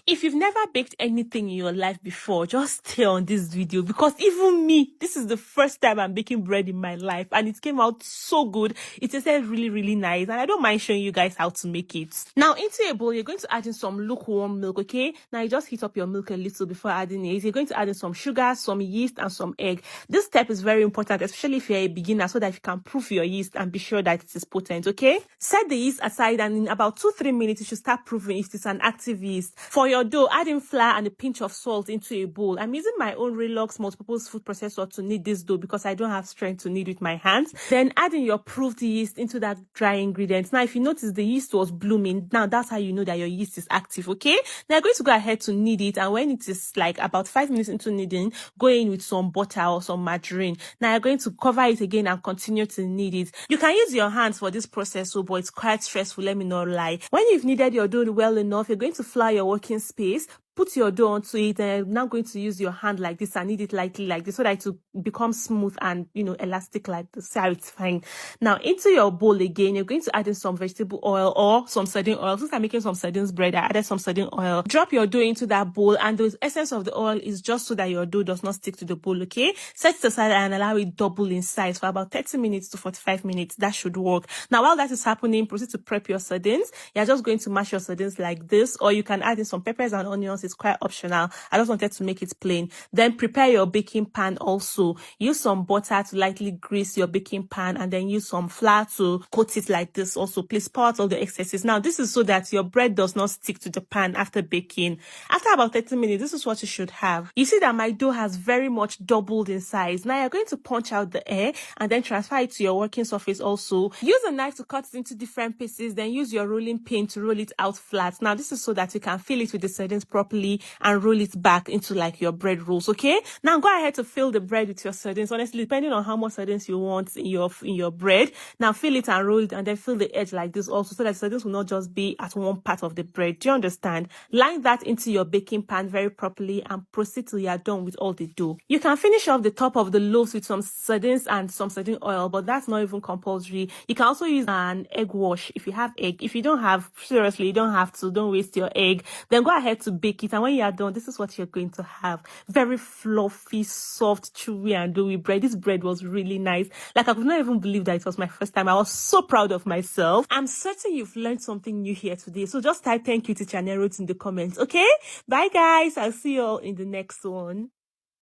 If you've never baked anything in your life before, just stay on this video, because even me, this is the first time I'm baking bread in my life, and it came out so good. It tasted really, really nice, and I don't mind showing you guys how to make it. Now, into a bowl, you're going to add in some lukewarm milk, okay? Now, you just heat up your milk a little before adding it. You're going to add in some sugar, some yeast, and some egg. This step is very important, especially if you're a beginner, so that you can proof your yeast and be sure that it is potent, okay? Set the yeast aside, and in about 2-3 minutes, you should start proofing if it's an active yeast. For your dough, add in flour and a pinch of salt into a bowl. I'm using my own Relux multipurpose food processor to knead this dough because I don't have strength to knead with my hands. Then add in your proofed yeast into that dry ingredient. Now, if you notice the yeast was blooming, now that's how you know that your yeast is active, okay? Now you're going to go ahead to knead it, and when it is like about 5 minutes into kneading, go in with some butter or some margarine. Now you're going to cover it again and continue to knead it. You can use your hands for this process, but it's quite stressful, let me not lie. When you've kneaded your dough well enough, you're going to flour your working space. Put your dough onto it, and I'm now going to use your hand like this and knead it lightly like this so that it will become smooth and, elastic like this. So it's fine. Now, into your bowl again, you're going to add in some vegetable oil or some sardine oil. Since I'm making some sardines bread, I added some sardine oil. Drop your dough into that bowl, and the essence of the oil is just so that your dough does not stick to the bowl, okay? Set it aside and allow it double in size for about 30 minutes to 45 minutes. That should work. Now, while that is happening, proceed to prep your sardines. You're just going to mash your sardines like this, or you can add in some peppers and onions. It's quite optional. I just wanted to make it plain. Then prepare your baking pan also. Use some butter to lightly grease your baking pan, and then use some flour to coat it like this also. Please pour out all the excesses. Now, this is so that your bread does not stick to the pan after baking. After about 30 minutes, this is what you should have. You see that my dough has very much doubled in size. Now you're going to punch out the air and then transfer it to your working surface also. Use a knife to cut it into different pieces, then use your rolling pin to roll it out flat. Now, this is so that you can fill it with the sardines properly and roll it back into like your bread rolls, okay? Now go ahead to fill the bread with your sardines. Honestly, depending on how much sardines you want in your bread, now fill it and roll it, and then fill the edge like this also, so that sardines will not just be at one part of the bread. Do you understand? Line that into your baking pan very properly and proceed till you are done with all the dough. You can finish off the top of the loaves with some sardines and some sardine oil, but that's not even compulsory. You can also use an egg wash if you have egg. If you don't have, seriously, you don't have to. Don't waste your egg. Then go ahead to bake it, and when you are done, this is what you're going to have. Very fluffy, soft, chewy, and doughy bread. This bread was really nice. Like, I could not even believe that it was my first time. I was so proud of myself. I'm certain you've learned something new here today. So just type thank you to Chanel in the comments, okay? Bye, guys. I'll see you all in the next one.